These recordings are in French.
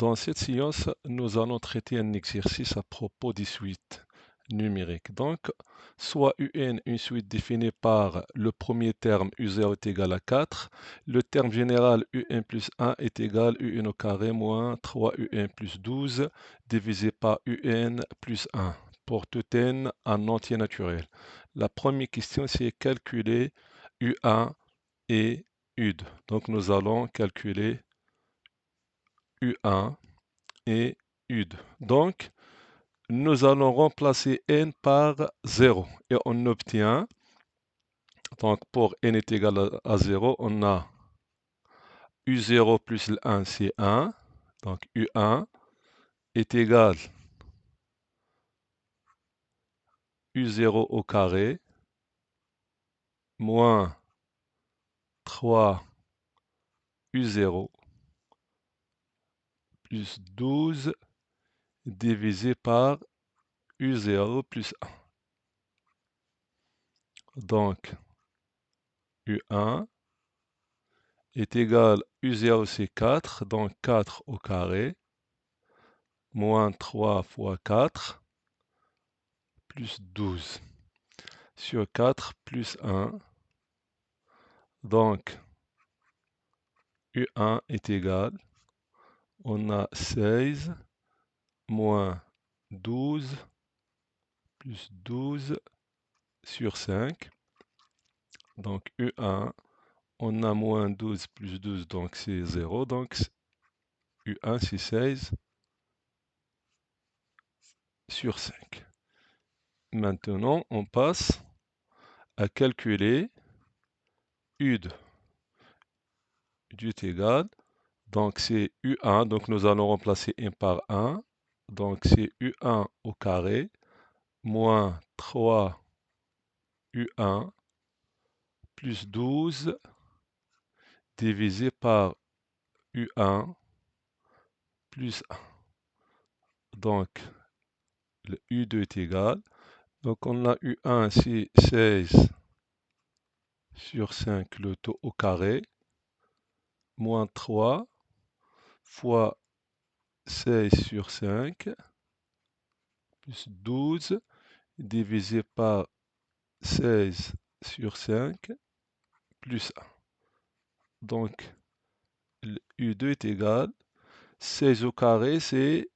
Dans cette séance, nous allons traiter un exercice à propos des suites numériques. Donc, soit UN, une suite définie par le premier terme U0 est égal à 4, le terme général UN plus 1 est égal à UN au carré moins 3UN plus 12 divisé par UN plus 1 pour tout n un entier naturel. La première question, c'est calculer U1 et U2. Donc, nous allons calculer U1 et U2. Donc, nous allons remplacer n par 0 et on obtient, donc pour n est égal à 0, on a U0 plus le 1, c'est 1. Donc U1 est égal U0 au carré moins 3 U0 plus 12 divisé par U0 plus 1. Donc U1 est égal, U0 c'est 4, donc 4 au carré, moins 3 fois 4, plus 12, sur 4 plus 1. Donc U1 est égal, on a 16 moins 12 plus 12 sur 5. Donc U1, on a moins 12 plus 12, donc c'est 0. Donc U1 c'est 16 sur 5. Maintenant, on passe à calculer U2. U2 est égal, donc c'est U1, donc nous allons remplacer 1 par 1. Donc c'est U1 au carré moins 3 U1 plus 12 divisé par U1 plus 1. Donc le U2 est égal. Donc on a U1 c'est 16 sur 5 le taux au carré moins 3 fois 16 sur 5 plus 12 divisé par 16 sur 5 plus 1. Donc le U2 est égal. 16 au carré c'est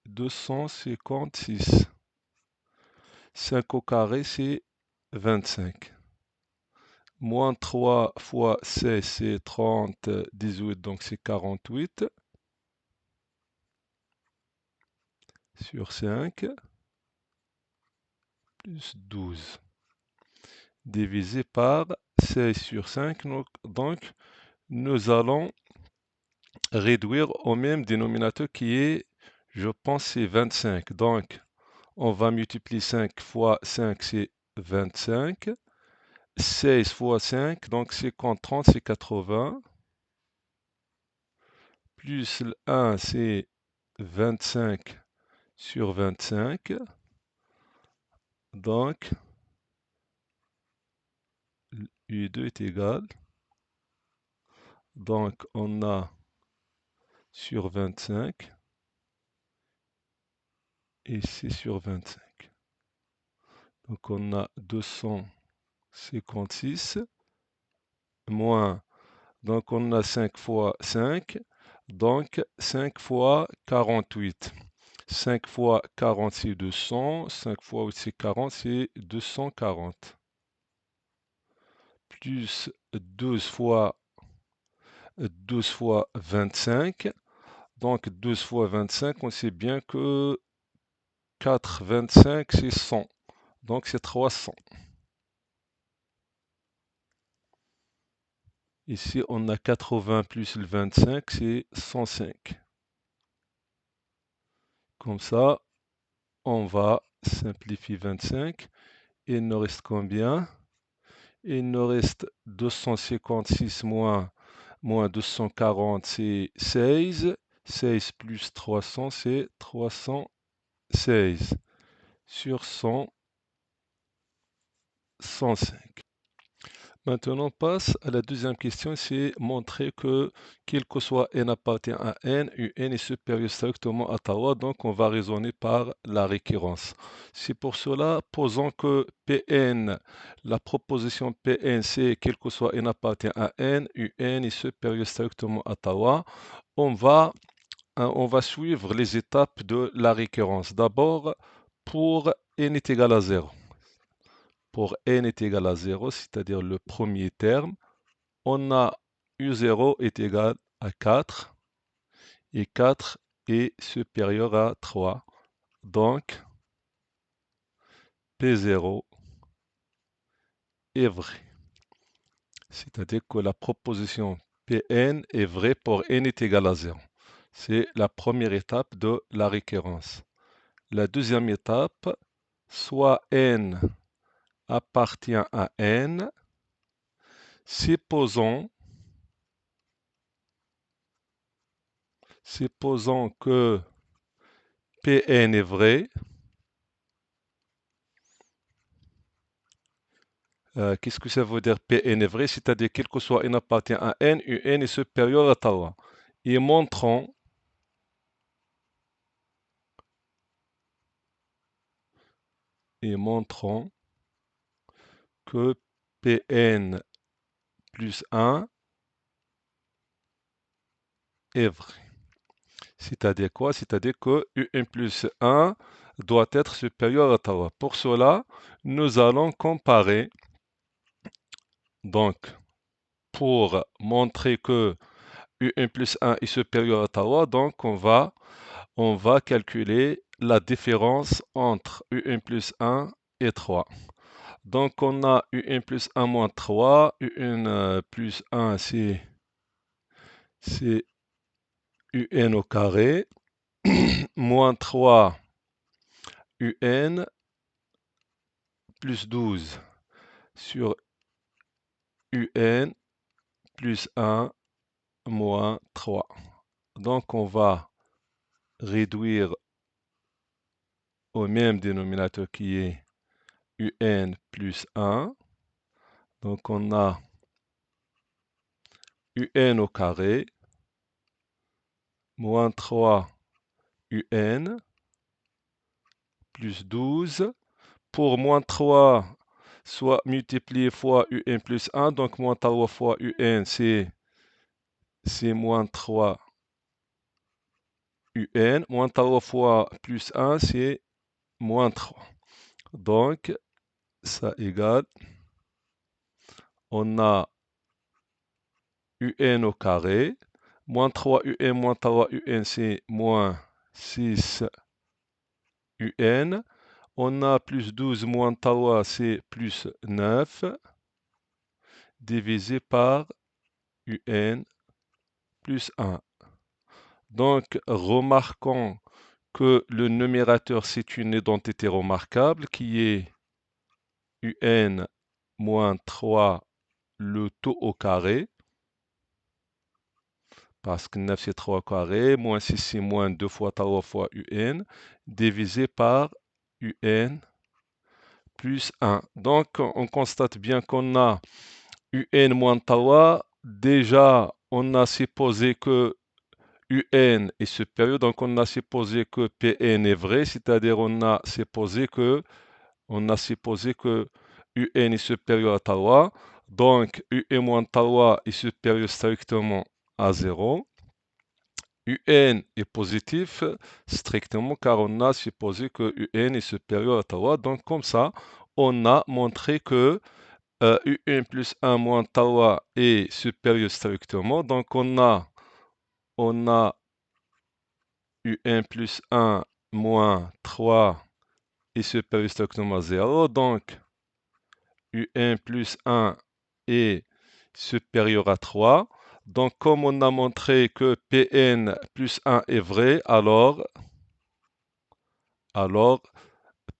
256. 5 au carré c'est 25. Moins 3 fois 16 c'est 30, 18 donc c'est 48 sur 5 plus 12 divisé par 16 sur 5. Donc nous allons réduire au même dénominateur qui est, je pense, c'est 25. Donc on va multiplier 5 fois 5 c'est 25. 16 fois 5, donc 50, 30 c'est 80. Plus le 1 c'est 25 sur 25. Donc U2 est égal. Donc on a sur 25 et c'est sur 25. Donc on a 256 moins, donc on a 5 fois 5, donc 5 fois 48. 5 fois 40 c'est 200, 5 fois aussi 40 c'est 240. Plus 12 fois 25. Donc 12 fois 25, on sait bien que 4, 25 c'est 100. Donc c'est 300. Ici on a 80 plus le 25, c'est 105. Comme ça, on va simplifier 25. Il nous reste combien? Il nous reste 256 moins 240, c'est 16. 16 plus 300, c'est 316 sur 100, 105. Maintenant, on passe à la deuxième question, c'est montrer que quel que soit n appartient à n, un est supérieur strictement à tau, donc on va raisonner par la récurrence. C'est pour cela, posons que Pn, la proposition Pn, c'est quel que soit n appartient à n, un est supérieur strictement à tau, on va suivre les étapes de la récurrence. D'abord, pour n est égal à 0. Pour n est égal à 0, c'est-à-dire le premier terme, on a U0 est égal à 4 et 4 est supérieur à 3. Donc, P0 est vrai. C'est-à-dire que la proposition Pn est vraie pour n est égal à 0. C'est la première étape de la récurrence. La deuxième étape, soit n appartient à n, supposons que Pn est vrai. Qu'est-ce que ça veut dire Pn est vrai? C'est-à-dire quel que soit n appartient à n, un est supérieur à tau. Et montrons que Pn plus 1 est vrai. C'est-à-dire quoi? C'est-à-dire que un plus 1 doit être supérieur à tau. Pour cela, nous allons comparer. Donc, pour montrer que un plus 1 est supérieur à tau, donc on va calculer la différence entre un plus 1 et 3. Donc on a un plus 1 moins 3, un plus 1 c'est un au carré, moins 3 un plus 12 sur un plus 1 moins 3. Donc on va réduire au même dénominateur qui est un plus 1. Donc on a un au carré, moins 3 un, plus 12. Pour moins 3, soit multiplié fois un plus 1, donc moins 3 fois un, c'est moins 3 un. Moins 3 fois plus 1, c'est moins 3. Donc, ça égale, on a un au carré, moins 3 un moins 3 un, c'est moins 6 un. On a plus 12 moins 3, c'est plus 9, divisé par un plus 1. Donc, remarquons que le numérateur, c'est une identité remarquable qui est un moins 3 le tout au carré, parce que 9 c'est 3 au carré, moins 6 c'est moins 2 fois 3 fois un, divisé par un plus 1. Donc, on constate bien qu'on a un moins 3. Déjà, on a supposé que un est supérieur, donc on a supposé que Pn est vrai, c'est-à-dire on a supposé que un est supérieur à tau, donc un moins tau est supérieur strictement à 0. Un est positif strictement car on a supposé que un est supérieur à tau, donc comme ça, on a montré que un plus 1 moins tau est supérieur strictement, donc on a un plus 1 moins 3 est supérieur strictement à 0, donc un plus 1 est supérieur à 3. Donc comme on a montré que Pn plus 1 est vrai, alors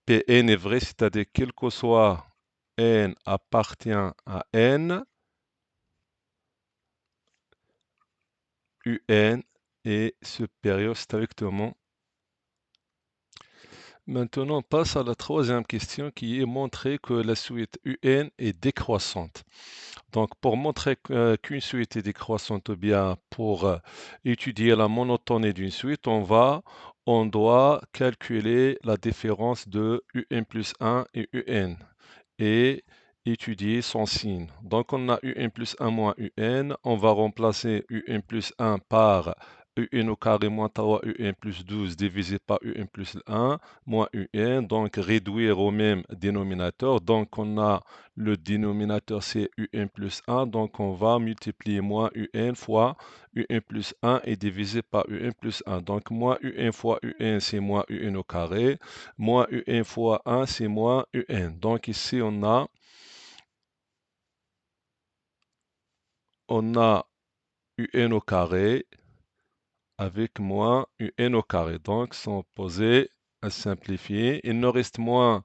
Pn est vrai, c'est-à-dire quel que soit n appartient à n, un est supérieur strictement. Maintenant, on passe à la troisième question qui est montrer que la suite un est décroissante. Donc, pour montrer qu'une suite est décroissante ou bien pour étudier la monotonie d'une suite, on doit calculer la différence de un plus 1 et un et étudier son signe. Donc, on a un plus 1 moins un. On va remplacer un plus 1 par un au carré moins 3 un plus 12 divisé par un plus 1 moins un. Donc, réduire au même dénominateur. Donc, on a le dénominateur, c'est un plus 1. Donc, on va multiplier moins un fois un plus 1 et diviser par un plus 1. Donc, moins un fois un, c'est moins un au carré. Moins un fois 1, c'est moins un. Donc, ici, on a un au carré avec moins un au carré. Donc, sans poser, à simplifier, il nous reste moins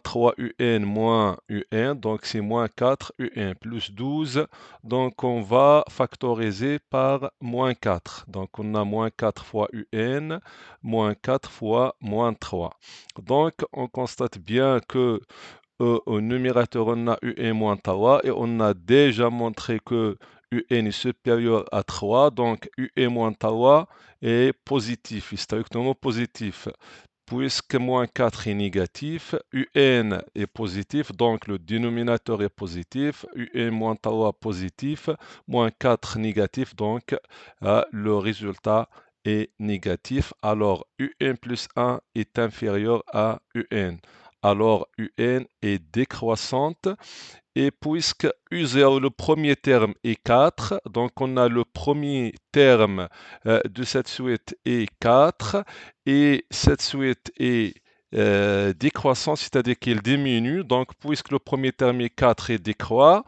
3 moins un, donc c'est moins 4 un plus 12. Donc, on va factoriser par moins 4. Donc, on a moins 4 fois un, moins 4 fois moins 3. Donc, on constate bien que au numérateur, on a un moins 3 et on a déjà montré que un est supérieur à 3, donc un moins 3 est positif, historiquement positif. Puisque moins 4 est négatif, un est positif, donc le dénominateur est positif, un moins 3 positif, moins 4 négatif, donc le résultat est négatif. Alors un plus 1 est inférieur à un. Alors un est décroissante. Et puisque U0, le premier terme est 4, donc on a le premier terme de cette suite est 4, et cette suite est décroissante, c'est-à-dire qu'il diminue. Donc, puisque le premier terme est 4 et décroît,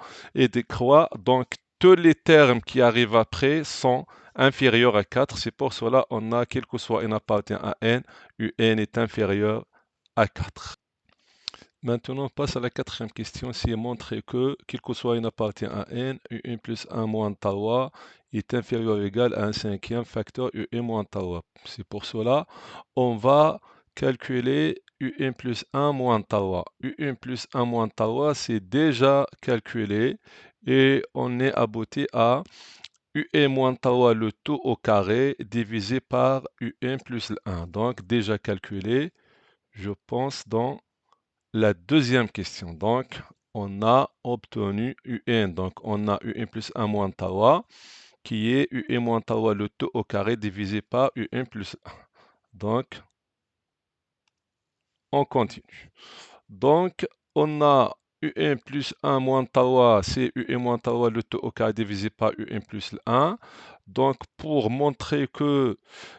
donc tous les termes qui arrivent après sont inférieurs à 4. C'est pour cela qu'on a, quel que soit n appartient à n, un est inférieur à 4. Maintenant, on passe à la quatrième question. Si montrer que, quel que soit n appartient à n, un plus 1 moins tau est inférieur ou égal à un cinquième facteur un moins tau. C'est pour cela, on va calculer un plus 1 moins tau. Un plus 1 moins tau, c'est déjà calculé et on est abouti à un moins tau le tout au carré divisé par un plus 1. Donc, déjà calculé, je pense, dans la deuxième question. Donc, on a obtenu un. Donc, on a un plus 1 moins tau, qui est un moins tau le tout au carré divisé par un plus 1. Donc, on continue. Donc, on a un plus 1 moins tau, c'est un moins tau le tout au carré divisé par un plus 1. Donc, pour montrer que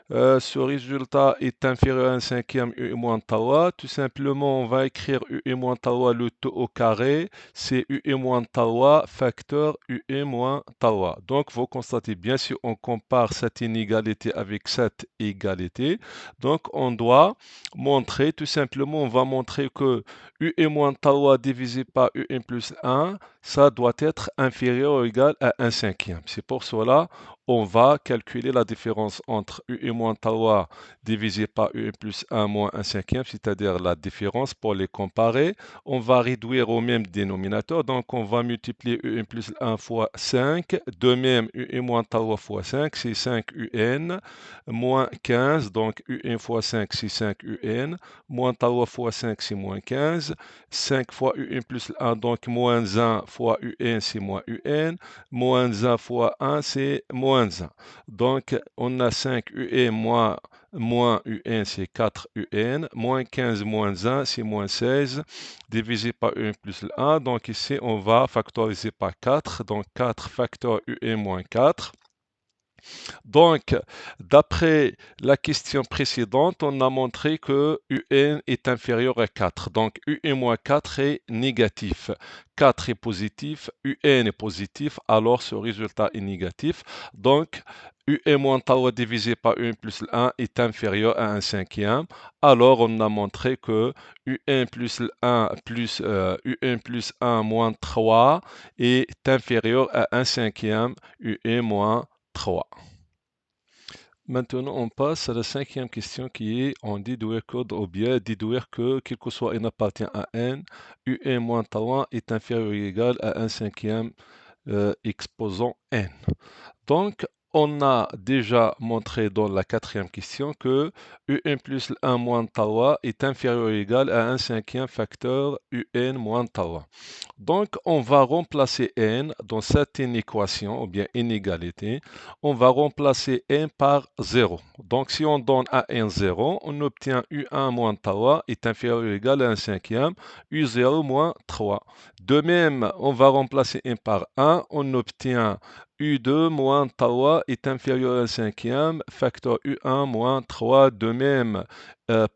ce résultat est inférieur à un cinquième u moins tau, tout simplement, on va écrire u moins tau le tout au carré, c'est u moins tau facteur u moins tau. Donc, vous constatez bien, si on compare cette inégalité avec cette égalité, donc on doit montrer, tout simplement, on va montrer que u moins tau divisé par un plus 1, ça doit être inférieur ou égal à un cinquième. C'est pour cela on va calculer la différence entre u moins tau divisé par u plus 1 moins 1 cinquième, c'est-à-dire la différence pour les comparer. On va réduire au même dénominateur, donc on va multiplier u plus 1 fois 5. De même, u moins tau fois 5, c'est 5 un, moins 15, donc u1 fois 5, c'est 5 un, moins tau fois 5, c'est moins 15, 5 fois u1 plus 1, donc moins 1 fois u1, c'est moins un, moins 1 fois 1, c'est moins 1. Donc, on a 5 un moins un, c'est 4 un, moins 15 moins 1, c'est moins 16, divisé par un plus 1. Donc, ici, on va factoriser par 4. Donc, 4 facteur un moins 4. Donc, d'après la question précédente, on a montré que un est inférieur à 4. Donc, un moins 4 est négatif. 4 est positif, un est positif, alors ce résultat est négatif. Donc, un moins tau divisé par un plus 1 est inférieur à un cinquième. Alors, on a montré que un plus 1 plus un plus 1 moins 3 est inférieur à un cinquième un moins 3. Maintenant, on passe à la cinquième question qui est en déduire que, ou bien déduire que, quel que soit n appartient à n, un moins tau est inférieur ou égal à 1 cinquième exposant n. Donc, on a déjà montré dans la quatrième question que un plus 1 moins tau est inférieur ou égal à 1 cinquième facteur un moins tau. Donc, on va remplacer n dans cette inéquation, ou bien inégalité, on va remplacer n par 0. Donc, si on donne à n 0, on obtient u1 moins tau est inférieur ou égal à 1 cinquième, u0 moins 3. De même, on va remplacer n par 1, on obtient u2 moins tau est inférieur à 1 cinquième, facteur u1 moins 3. De même,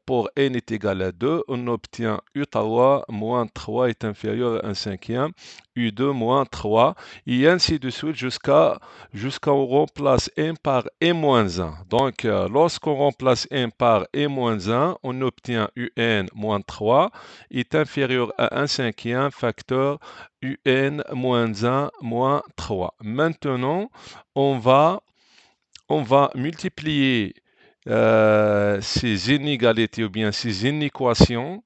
pour n est égal à 2, on obtient u tau moins 3 est inférieur à 1 cinquième, u2 moins 3, et ainsi de suite jusqu'à on remplace n par n moins 1. Donc, lorsqu'on remplace n par n moins 1, on obtient un moins 3 est inférieur à 1 cinquième facteur un moins 1 moins 3. Maintenant, on va multiplier ces inégalités ou bien ces inéquations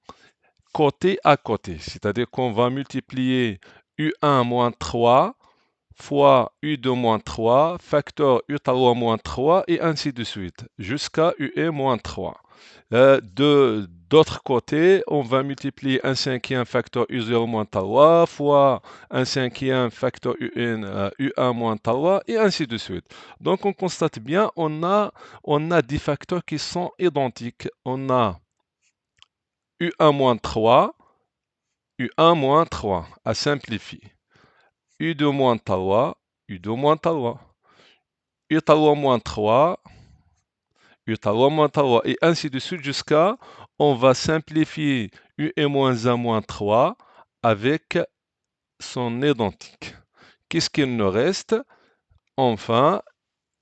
côté à côté. C'est-à-dire qu'on va multiplier u1 moins 3 fois u2 moins 3, facteur u tau moins 3 et ainsi de suite, jusqu'à un moins 3. D'autre côté, on va multiplier 1 cinquième facteur u0 moins tau fois 1 cinquième facteur u1 moins tau et ainsi de suite. Donc on constate bien, on a des facteurs qui sont identiques. On a u1 moins 3, u1 moins 3 à simplifier. u2 moins tau, u2 moins tau, u tau moins 3, u tau moins tau, et ainsi de suite jusqu'à, on va simplifier un moins 1 moins 3 avec son identique. Qu'est-ce qu'il nous reste? Enfin,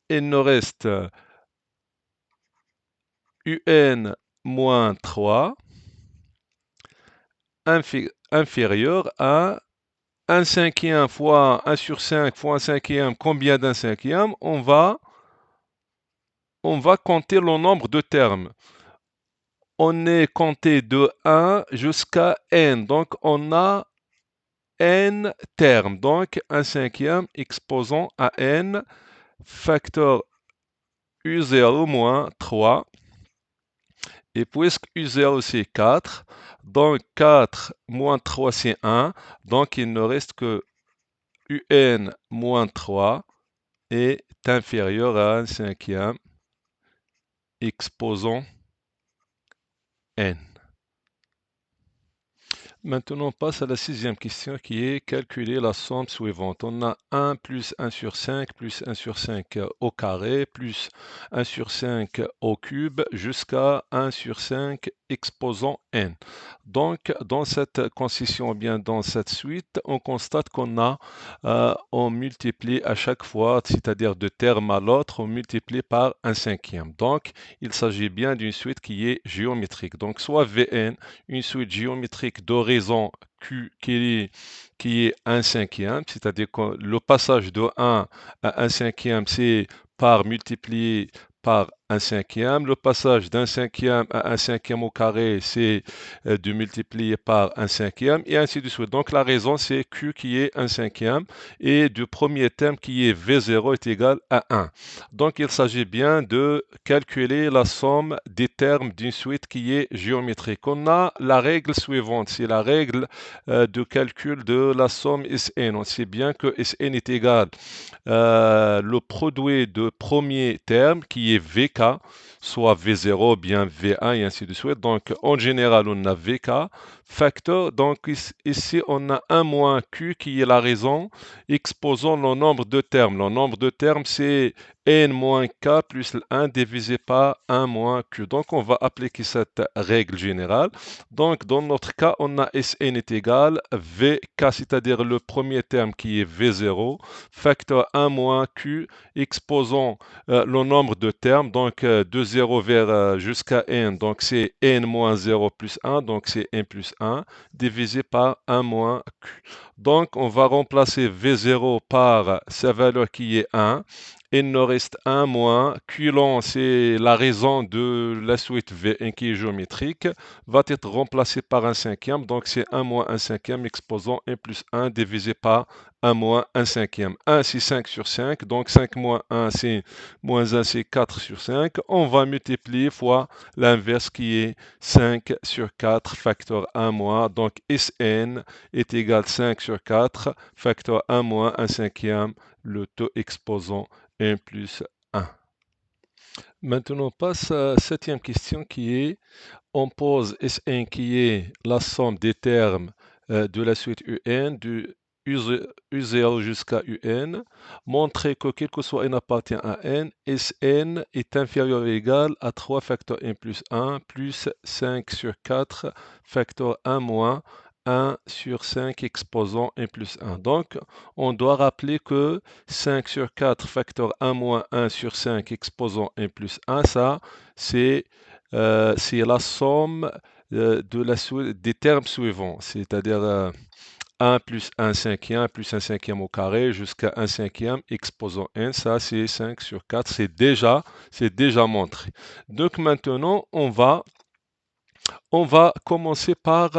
il nous reste un moins 3 inférieur à 1 cinquième fois 1 sur 5 fois 1 cinquième. Combien d'un cinquième? On va compter le nombre de termes. On est compté de 1 jusqu'à n. Donc, on a n termes. Donc, 1 cinquième exposant à n facteur u0 moins 3. Et puisque u0 c'est 4, donc 4 moins 3 c'est 1. Donc, il ne reste que un moins 3 est inférieur à 1 cinquième exposant n. Maintenant, on passe à la sixième question qui est calculer la somme suivante. On a 1 plus 1 sur 5 plus 1 sur 5 au carré plus 1 sur 5 au cube jusqu'à 1 sur 5 exposant n. Donc, dans cette concession, bien dans cette suite, on constate qu'on a, on multiplie à chaque fois, c'est-à-dire de terme à l'autre, on multiplie par 1 cinquième. Donc, il s'agit bien d'une suite qui est géométrique. Donc, soit Vn, une suite géométrique de raison Q qui est 1 cinquième, c'est-à-dire que le passage de 1 à 1 cinquième, c'est par multiplié par 1 cinquième. Le passage d'un cinquième à 1 cinquième au carré, c'est de multiplier par 1 cinquième, et ainsi de suite. Donc la raison, c'est Q qui est 1 cinquième, et du premier terme qui est V0 est égal à 1. Donc il s'agit bien de calculer la somme des termes d'une suite qui est géométrique. On a la règle suivante, c'est la règle de calcul de la somme Sn. On sait bien que Sn est égal le produit de premier terme qui est Vk, soit V0, bien V1 et ainsi de suite. Donc en général, on a Vk, facteur. Donc ici, on a 1 moins Q qui est la raison exposant le nombre de termes. Le nombre de termes, c'est n moins k plus 1 divisé par 1 moins q. Donc, on va appliquer cette règle générale. Donc, dans notre cas, on a Sn est égal Vk, c'est-à-dire le premier terme qui est V0, facteur 1 moins q, exposant le nombre de termes, donc de 0 vers jusqu'à n, donc c'est n moins 0 plus 1, donc c'est n plus 1, divisé par 1 moins q. Donc, on va remplacer V0 par sa valeur qui est 1. Il nous reste 1 moins. Coulomb, c'est la raison de la suite V1 qui est géométrique, va être remplacé par un cinquième. Donc, c'est 1 moins 1 cinquième exposant 1 plus 1 divisé par 1 moins 1 cinquième. 1, c'est 5 sur 5. Donc, 5 moins 1, c'est moins 1, c'est 4 sur 5. On va multiplier fois l'inverse qui est 5 sur 4, facteur 1 moins. Donc, Sn est égal à 5 sur 4, facteur 1 moins 1 cinquième, le taux exposant 1 plus 1. Maintenant, on passe à la septième question qui est, on pose Sn qui est la somme des termes de la suite Un, du U0 jusqu'à Un, montrer que quel que soit n appartient à n, Sn est inférieur ou égal à 3 facteur 1 plus 1 plus 5 sur 4 facteur 1 moins 1 sur 5 exposant 1 plus 1. Donc, on doit rappeler que 5 sur 4 facteur 1 moins 1 sur 5 exposant 1 plus 1, ça, c'est la somme des termes suivants, c'est-à-dire 1 plus 1 cinquième plus 1 cinquième au carré jusqu'à 1 cinquième exposant n, ça c'est 5 sur 4, c'est déjà montré. Donc maintenant, on va commencer par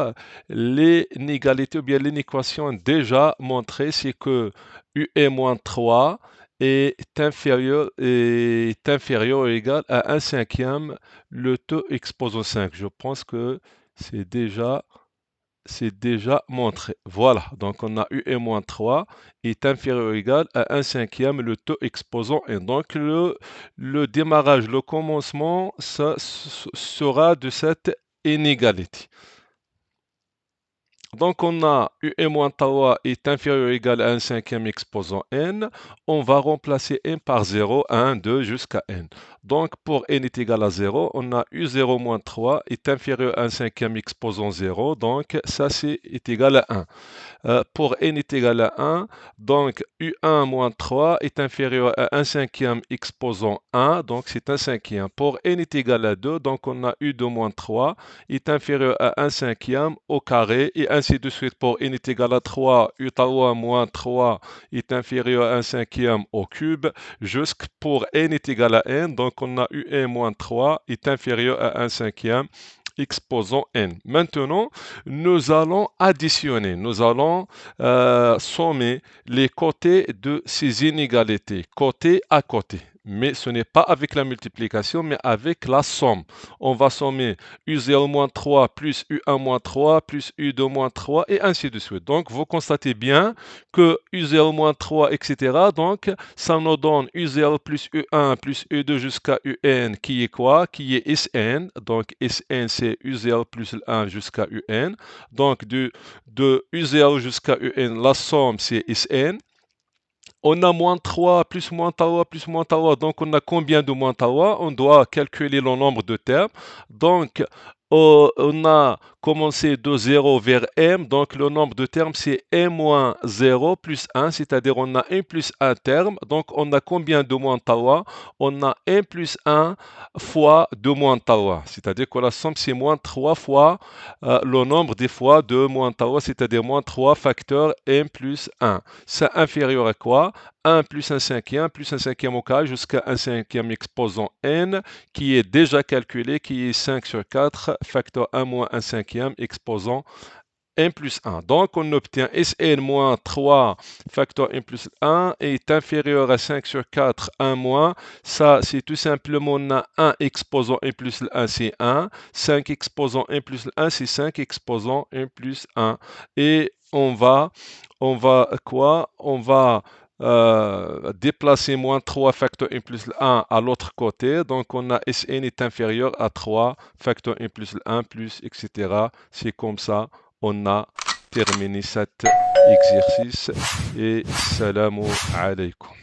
l'inégalité ou bien l'inéquation déjà montrée, c'est que UE-3 est inférieur ou égal à 1 cinquième le taux exposant 5. Je pense que c'est déjà montré. Voilà, donc on a UE-3 est inférieur ou égal à 1 cinquième le taux exposant 1. Donc le démarrage, le commencement, ça sera de cette inégalité. Donc on a UE-3 est inférieur ou égal à 1 cinquième exposant n. On va remplacer n par 0, 1, 2 jusqu'à n. Donc pour n est égal à 0, on a U0-3 est inférieur à 1 cinquième exposant 0. Donc ça est égal à 1. Pour n est égal à 1, donc U1 moins 3 est inférieur à 1 cinquième exposant 1, donc c'est 1 cinquième. Pour n est égal à 2, donc on a U2 moins 3 est inférieur à 1 cinquième au carré, et ainsi de suite. Pour n est égal à 3, U3 moins 3 est inférieur à 1 cinquième au cube, jusqu'à pour n est égal à n, donc on a UN moins 3 est inférieur à 1 cinquième exposant n. Maintenant, nous allons additionner, nous allons sommer les côtés de ces inégalités, côté à côté. Mais ce n'est pas avec la multiplication, mais avec la somme. On va sommer U0-3 plus U1-3 plus U2-3 et ainsi de suite. Donc, vous constatez bien que U0-3, etc. Donc, ça nous donne U0 plus U1 plus U2 jusqu'à UN qui est quoi? Qui est Sn. Donc, Sn, c'est U0 plus 1 jusqu'à UN. Donc, de U0 jusqu'à UN, la somme, c'est Sn. On a moins 3 plus moins 3 plus moins 3. Donc, on a combien de moins 3? On doit calculer le nombre de termes. Donc, on a commencé de 0 vers m. Donc, le nombre de termes, c'est m moins 0 plus 1. C'est-à-dire, on a 1 plus 1 terme. Donc, on a combien de moins 3? On a 1 plus 1 fois 2 moins 3. C'est-à-dire que la somme, c'est moins 3 fois le nombre des fois de moins 3. C'est-à-dire, moins 3 facteur m plus 1. C'est inférieur à quoi? 1 plus 1 cinquième plus 1 cinquième au carré jusqu'à 1 cinquième exposant n qui est déjà calculé, qui est 5 sur 4 facteur 1 moins 1 cinquième exposant n plus 1. Donc on obtient Sn moins 3 facteur n plus 1 est inférieur à 5 sur 4, 1 moins. Ça, c'est tout simplement, on a 1 exposant n plus 1, c'est 1. 5 exposant n plus 1, c'est 5 exposant n plus 1. Et on va quoi? On va déplacer moins 3 facteur n plus 1 à l'autre côté. Donc, on a Sn est inférieur à 3 facteur n plus 1 plus, etc. C'est comme ça, on a terminé cet exercice. Et salam alaikum.